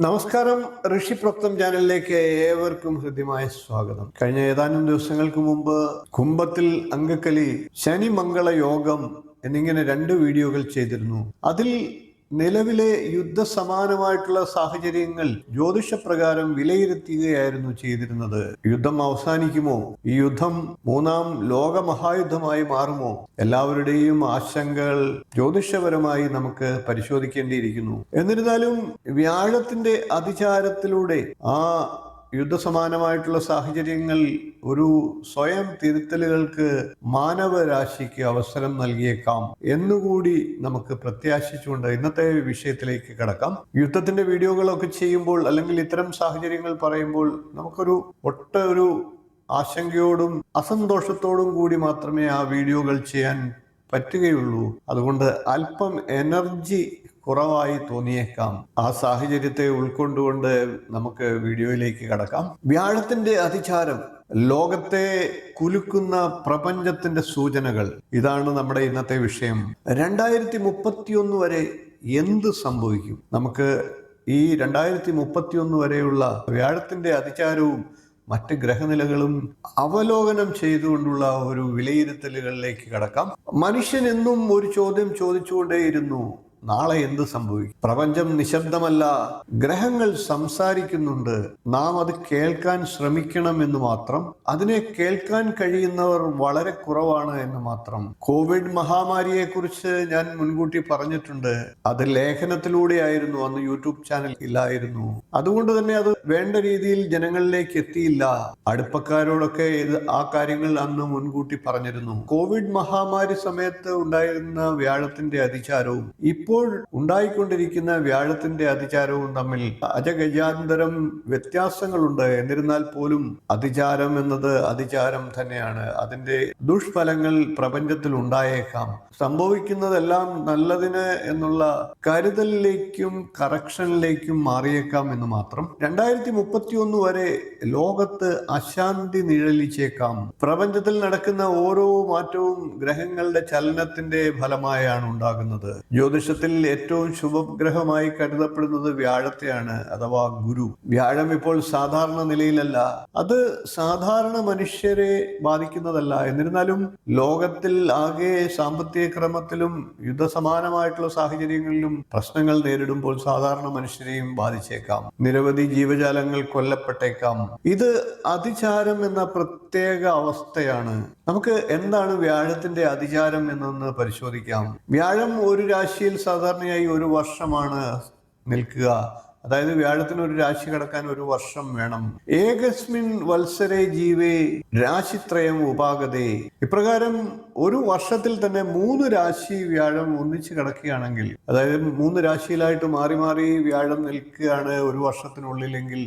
നമസ്കാരം. ഋഷിപ്രോക്തം ചാനലിലേക്ക് ഏവർക്കും ഹൃദ്യമായ സ്വാഗതം. കഴിഞ്ഞ ഏതാനും ദിവസങ്ങൾക്ക് മുമ്പ് കുംഭത്തിൽ അങ്കക്കലി, ശനി മംഗള യോഗം എന്നിങ്ങനെ 2 വീഡിയോകൾ ചെയ്തിരുന്നു. അതിൽ നിലവിലെ യുദ്ധസമാനമായിട്ടുള്ള സാഹചര്യങ്ങൾ ജ്യോതിഷപ്രകാരം വിലയിരുത്തുകയായിരുന്നു ചെയ്തിരുന്നത്. യുദ്ധം അവസാനിക്കുമോ? ഈ യുദ്ധം 3-ാം ലോകമഹായുദ്ധമായി മാറുമോ? എല്ലാവരുടെയും ആശങ്കകൾ ജ്യോതിഷപരമായി നമുക്ക് പരിശോധിക്കേണ്ടിയിരിക്കുന്നു. എന്നിരുന്നാലും വ്യാഴത്തിന്റെ അതിചാരത്തിലൂടെ ആ യുദ്ധസമാനമായിട്ടുള്ള സാഹചര്യങ്ങൾ ഒരു സ്വയം തിരുത്തലുകൾക്ക് മാനവരാശിക്ക് അവസരം നൽകിയേക്കാം എന്നുകൂടി നമുക്ക് പ്രത്യാശിച്ചുകൊണ്ട് ഇന്നത്തെ വിഷയത്തിലേക്ക് കടക്കാം. യുദ്ധത്തിന്റെ വീഡിയോകളൊക്കെ ചെയ്യുമ്പോൾ അല്ലെങ്കിൽ ഇത്തരം സാഹചര്യങ്ങൾ പറയുമ്പോൾ നമുക്കൊരു ഒരു ആശങ്കയോടും അസന്തോഷത്തോടും കൂടി മാത്രമേ ആ വീഡിയോകൾ ചെയ്യാൻ പറ്റുകയുള്ളൂ. അതുകൊണ്ട് അല്പം എനർജി കുറവായി തോന്നിയേക്കാം. ആ സാഹചര്യത്തെ ഉൾക്കൊണ്ടുകൊണ്ട് നമുക്ക് വീഡിയോയിലേക്ക് കടക്കാം. വ്യാഴത്തിന്റെ അതിചാരം ലോകത്തെ കുലുക്കുന്ന പ്രപഞ്ചത്തിന്റെ സൂചനകൾ. ഇതാണ് നമ്മുടെ ഇന്നത്തെ വിഷയം. 2031 വരെ എന്ത് സംഭവിക്കും? നമുക്ക് ഈ 2031 വരെയുള്ള വ്യാഴത്തിന്റെ അതിചാരവും മറ്റ് ഗ്രഹനിലകളും അവലോകനം ചെയ്തുകൊണ്ടുള്ള ഒരു വിലയിരുത്തലുകളിലേക്ക് കടക്കാം. മനുഷ്യൻ എന്നും ഒരു ചോദ്യം ചോദിച്ചുകൊണ്ടേയിരുന്നു: നാളെ എന്ത് സംഭവിക്കും? പ്രപഞ്ചം നിശബ്ദമല്ല, ഗ്രഹങ്ങൾ സംസാരിക്കുന്നുണ്ട്. നാം അത് കേൾക്കാൻ ശ്രമിക്കണം എന്ന് മാത്രം. അതിനെ കേൾക്കാൻ കഴിയുന്നവർ വളരെ കുറവാണ് എന്ന് മാത്രം. കോവിഡ് മഹാമാരിയെ കുറിച്ച് ഞാൻ മുൻകൂട്ടി പറഞ്ഞിട്ടുണ്ട്. അത് ലേഖനത്തിലൂടെയായിരുന്നു, അന്ന് യൂട്യൂബ് ചാനൽ ഇല്ലായിരുന്നു. അതുകൊണ്ട് തന്നെ അത് വേണ്ട രീതിയിൽ ജനങ്ങളിലേക്ക് എത്തിയില്ല. അടുപ്പക്കാരോടൊക്കെ ആ കാര്യങ്ങൾ അന്ന് മുൻകൂട്ടി പറഞ്ഞിരുന്നു. കോവിഡ് മഹാമാരി സമയത്ത് ഉണ്ടായിരുന്ന വ്യാഴത്തിന്റെ അതിചാരവും ഇപ്പോൾ ഉണ്ടായിക്കൊണ്ടിരിക്കുന്ന വ്യാഴത്തിന്റെ അതിചാരവും തമ്മിൽ അജഗജാന്തരം വ്യത്യാസങ്ങളുണ്ട്. എന്നിരുന്നാൽ പോലും അതിചാരം എന്നത് അതിചാരം തന്നെയാണ്. അതിന്റെ ദുഷ്ഫലങ്ങൾ പ്രപഞ്ചത്തിൽ ഉണ്ടായേക്കാം. സംഭവിക്കുന്നതെല്ലാം നല്ലതിന് എന്നുള്ള കരുതലിലേക്കും കറക്ഷനിലേക്കും മാറിയേക്കാം എന്ന് മാത്രം. 2031 വരെ ലോകത്ത് അശാന്തി നിഴലിച്ചേക്കാം. പ്രപഞ്ചത്തിൽ നടക്കുന്ന ഓരോ മാറ്റവും ഗ്രഹങ്ങളുടെ ചലനത്തിന്റെ ഫലമായാണ് ഉണ്ടാകുന്നത്. ജ്യോതിഷത്തിൽ ഏറ്റവും ശുഭഗ്രഹമായി കരുതപ്പെടുന്നത് വ്യാഴത്തെയാണ്, അഥവാ ഗുരു. വ്യാഴം ഇപ്പോൾ സാധാരണ നിലയിലല്ല. അത് സാധാരണ മനുഷ്യരെ ബാധിക്കുന്നതല്ല. എന്നിരുന്നാലും ലോകത്തിൽ ആകെ സാമ്പത്തിക ക്രമത്തിലും യുദ്ധസമാനമായിട്ടുള്ള സാഹചര്യങ്ങളിലും പ്രശ്നങ്ങൾ നേരിടുമ്പോൾ സാധാരണ മനുഷ്യരെയും ബാധിച്ചേക്കാം. നിരവധി ജീവജാലങ്ങൾ കൊല്ലപ്പെട്ടേക്കാം. ഇത് അതിചാരം എന്ന പ്രത്യേക അവസ്ഥയാണ്. നമുക്ക് എന്താണ് വ്യാഴത്തിന്റെ അതിചാരം എന്നൊന്ന് പരിശോധിക്കാം. വ്യാഴം ഒരു രാശിയിൽ സാധാരണയായി 1 വർഷമാണ് നിൽക്കുക. അതായത് വ്യാഴത്തിന് ഒരു രാശി കടക്കാൻ 1 വർഷം വേണം. ഏകസ്മിൻ വത്സരേ ജീവേ രാശിത്രയം ഉപാഗതേ. ഇപ്രകാരം 1 വർഷത്തിൽ തന്നെ 3 രാശി വ്യാഴം ഒന്നിച്ച് കിടക്കുകയാണെങ്കിൽ, അതായത് 3 രാശിയിലായിട്ട് മാറി മാറി വ്യാഴം നിൽക്കുകയാണ് 1 വർഷത്തിനുള്ളിലെങ്കിൽ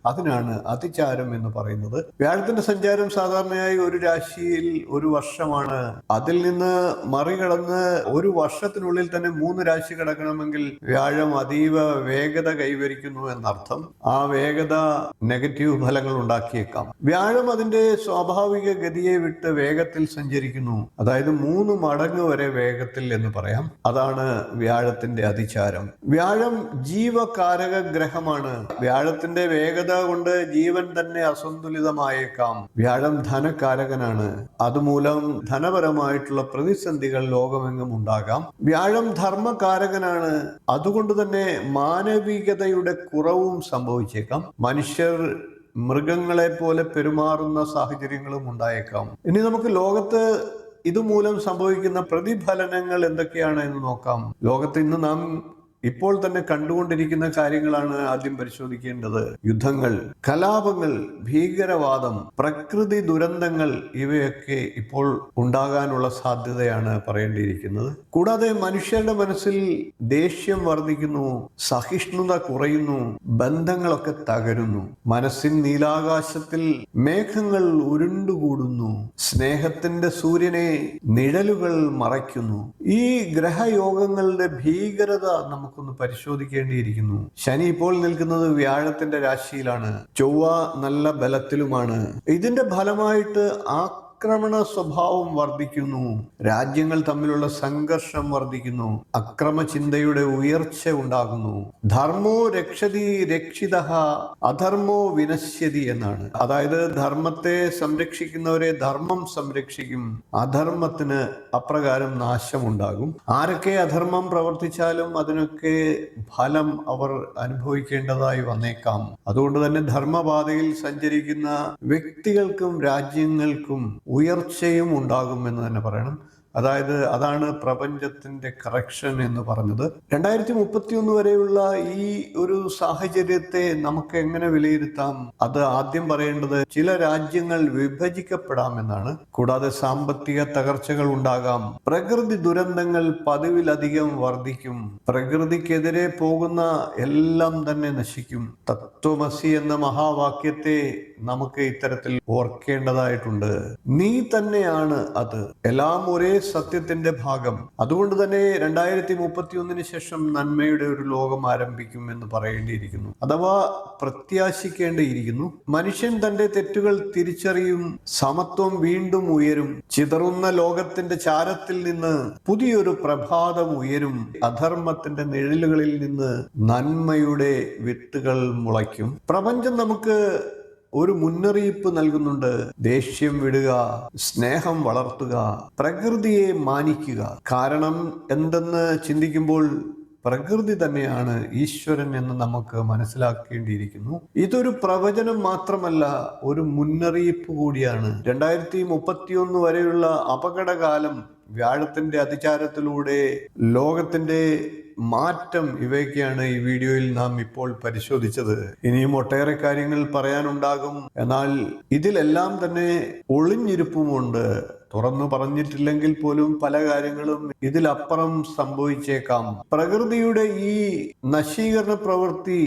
അതിനാണ് അതിചാരം എന്ന് പറയുന്നത്. വ്യാഴത്തിന്റെ സഞ്ചാരം സാധാരണയായി 1 രാശിയിൽ 1 വർഷമാണ്. അതിൽ നിന്ന് മറികടന്ന് 1 വർഷത്തിനുള്ളിൽ തന്നെ 3 രാശി കിടക്കണമെങ്കിൽ വ്യാഴം അതീവ വേഗത കൈവരിക്കുന്നു എന്നർത്ഥം. ആ വേഗത നെഗറ്റീവ് ഫലങ്ങൾ ഉണ്ടാക്കിയേക്കാം. വ്യാഴം അതിന്റെ സ്വാഭാവിക ഗതിയെ വിട്ട് വേഗത്തിൽ സഞ്ചരിക്കുന്നു. അതായത് 3 മടങ്ങ് വരെ വേഗത്തിൽ എന്ന് പറയാം. അതാണ് വ്യാഴത്തിന്റെ അതിചാരം. വ്യാഴം ജീവകാരക ഗ്രഹമാണ്. വ്യാഴത്തിന്റെ വേഗത കൊണ്ട് ജീവൻ തന്നെ അസന്തുലിതമായേക്കാം. വ്യാഴം ധനകാരകനാണ്. അതുമൂലം ധനപരമായിട്ടുള്ള പ്രതിസന്ധികൾ ലോകമെങ്ങും ഉണ്ടാകാം. വ്യാഴം ധർമ്മകാരകനാണ്. അതുകൊണ്ട് തന്നെ മാനവികതയുടെ കുറവും സംഭവിച്ചേക്കാം. മനുഷ്യർ മൃഗങ്ങളെ പോലെ പെരുമാറുന്ന സാഹചര്യങ്ങളും ഉണ്ടായേക്കാം. ഇനി നമുക്ക് ലോകത്ത് ഇതുമൂലം സംഭവിക്കുന്ന പ്രതിഫലനങ്ങൾ എന്തൊക്കെയാണ് എന്ന് നോക്കാം. ലോകത്ത് ഇന്ന് നാം ഇപ്പോൾ തന്നെ കണ്ടുകൊണ്ടിരിക്കുന്ന കാര്യങ്ങളാണ് ആദ്യം പരിശോധിക്കേണ്ടത്. യുദ്ധങ്ങൾ, കലാപങ്ങൾ, ഭീകരവാദം, പ്രകൃതി ദുരന്തങ്ങൾ ഇവയൊക്കെ ഇപ്പോൾ ഉണ്ടാകാനുള്ള സാധ്യതയാണ് പറയേണ്ടിയിരിക്കുന്നത്. കൂടാതെ മനുഷ്യരുടെ മനസ്സിൽ ദേഷ്യം വർദ്ധിക്കുന്നു, സഹിഷ്ണുത കുറയുന്നു, ബന്ധങ്ങളൊക്കെ തകരുന്നു. മനസ്സിൻ നീലാകാശത്തിൽ മേഘങ്ങൾ ഉരുണ്ടുകൂടുന്നു. സ്നേഹത്തിന്റെ സൂര്യനെ നിഴലുകൾ മറയ്ക്കുന്നു. ഈ ഗ്രഹയോഗങ്ങളുടെ ഭീകരത നമുക്കൊന്ന് പരിശോധിക്കേണ്ടിയിരിക്കുന്നു. ശനി ഇപ്പോൾ നിൽക്കുന്നത് വ്യാഴത്തിന്റെ രാശിയിലാണ്. ചൊവ്വ നല്ല ബലത്തിലുമാണ്. ഇതിന്റെ ഫലമായിട്ട് ആക്രമണ സ്വഭാവം വർദ്ധിക്കുന്നു, രാജ്യങ്ങൾ തമ്മിലുള്ള സംഘർഷം വർദ്ധിക്കുന്നു, അക്രമ ചിന്തയുടെ ഉയർച്ച ഉണ്ടാകുന്നു. ധർമ്മോ രക്ഷതി രക്ഷിത അധർമ്മോ വിനശ്യതി എന്നാണ്. അതായത് ധർമ്മത്തെ സംരക്ഷിക്കുന്നവരെ ധർമ്മം സംരക്ഷിക്കും, അധർമ്മത്തിന് അപ്രകാരം നാശമുണ്ടാകും. ആരൊക്കെ അധർമ്മം പ്രവർത്തിച്ചാലും അതിനൊക്കെ ഫലം അവർ അനുഭവിക്കേണ്ടതായി വന്നേക്കാം. അതുകൊണ്ട് തന്നെ ധർമ്മപാതയിൽ സഞ്ചരിക്കുന്ന വ്യക്തികൾക്കും രാജ്യങ്ങൾക്കും ഉയർച്ചയും ഉണ്ടാകുമെന്ന് തന്നെ പറയണം. അതാണ് പ്രപഞ്ചത്തിന്റെ കറക്ഷൻ എന്ന് പറഞ്ഞത്. 2031 വരെയുള്ള ഈ ഒരു സാഹചര്യത്തെ നമുക്ക് എങ്ങനെ വിലയിരുത്താം? അത് ആദ്യം പറയേണ്ടത് ചില രാജ്യങ്ങൾ വിഭജിക്കപ്പെടാമെന്നാണ്. കൂടാതെ സാമ്പത്തിക തകർച്ചകൾ ഉണ്ടാകാം, പ്രകൃതി ദുരന്തങ്ങൾ പതിവിലധികം വർദ്ധിക്കും, പ്രകൃതിക്കെതിരെ പോകുന്ന എല്ലാം തന്നെ നശിക്കും. തത്വമസി എന്ന മഹാവാക്യത്തെ നമുക്ക് ഇത്തരത്തിൽ ഓർക്കേണ്ടതായിട്ടുണ്ട്. നീ തന്നെയാണ് അത്, എല്ലാം ഒരേ സത്യത്തിന്റെ ഭാഗം. അതുകൊണ്ട് തന്നെ 2031 ശേഷം നന്മയുടെ ഒരു ലോകം ആരംഭിക്കും എന്ന് പറയേണ്ടിയിരിക്കുന്നു, അഥവാ പ്രത്യാശിക്കേണ്ടിയിരിക്കുന്നു. മനുഷ്യൻ തന്റെ തെറ്റുകൾ തിരിച്ചറിയും, സമത്വം വീണ്ടും ഉയരും, ചിതറുന്ന ലോകത്തിന്റെ ചാരത്തിൽ നിന്ന് പുതിയൊരു പ്രഭാതം ഉയരും, അധർമ്മത്തിന്റെ നിഴലുകളിൽ നിന്ന് നന്മയുടെ വിത്തുകൾ മുളയ്ക്കും. പ്രപഞ്ചം നമുക്ക് ഒരു മുന്നറിയിപ്പ് നൽകുന്നുണ്ട്. ദേഷ്യം വിടുക, സ്നേഹം വളർത്തുക, പ്രകൃതിയെ മാനിക്കുക. കാരണം എന്തെന്ന് ചിന്തിക്കുമ്പോൾ പ്രകൃതി തന്നെയാണ് ഈശ്വരൻ എന്ന് നമുക്ക് മനസ്സിലാക്കേണ്ടിയിരിക്കുന്നു. ഇതൊരു പ്രവചനം മാത്രമല്ല, ഒരു മുന്നറിയിപ്പ് കൂടിയാണ്. 2031 വരെയുള്ള അപകടകാലം, വ്യാഴത്തിന്റെ അതിചാരത്തിലൂടെ ലോകത്തിന്റെ മാറ്റം, ഇവയൊക്കെയാണ് ഈ വീഡിയോയിൽ നാം ഇപ്പോൾ പരിശോധിച്ചത്. ഇനിയും ഒട്ടേറെ കാര്യങ്ങൾ പറയാനുണ്ടാകും. എന്നാൽ ഇതിലെല്ലാം തന്നെ ഒളിഞ്ഞിരിപ്പുമുണ്ട്. തുറന്നു പറഞ്ഞിട്ടില്ലെങ്കിൽ പോലും പല കാര്യങ്ങളും ഇതിലപ്പുറം സംഭവിച്ചേക്കാം. പ്രകൃതിയുടെ ഈ നശീകരണ പ്രവൃത്തി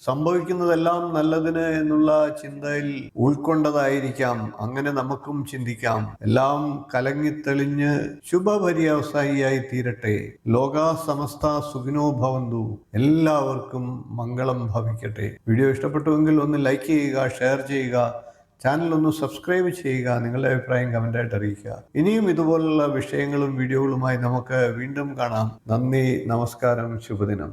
സംഭവിക്കുന്നതെല്ലാം നല്ലതിന് എന്നുള്ള ചിന്തയിൽ ഉൾക്കൊണ്ടതായിരിക്കാം. അങ്ങനെ നമുക്കും ചിന്തിക്കാം. എല്ലാം കലങ്ങിത്തെളിഞ്ഞ് ശുഭപര്യവസായിയായി തീരട്ടെ. ലോകാ സമസ്ത സുഖിനോ ഭവന്തു. എല്ലാവർക്കും മംഗളം ഭവിക്കട്ടെ. വീഡിയോ ഇഷ്ടപ്പെട്ടുവെങ്കിൽ ഒന്ന് ലൈക്ക് ചെയ്യുക, ഷെയർ ചെയ്യുക, ചാനൽ ഒന്ന് സബ്സ്ക്രൈബ് ചെയ്യുക, നിങ്ങളുടെ അഭിപ്രായം കമന്റായിട്ട് അറിയിക്കുക. ഇനിയും ഇതുപോലുള്ള വിഷയങ്ങളും വീഡിയോകളുമായി നമുക്ക് വീണ്ടും കാണാം. നന്ദി, നമസ്കാരം, ശുഭദിനം.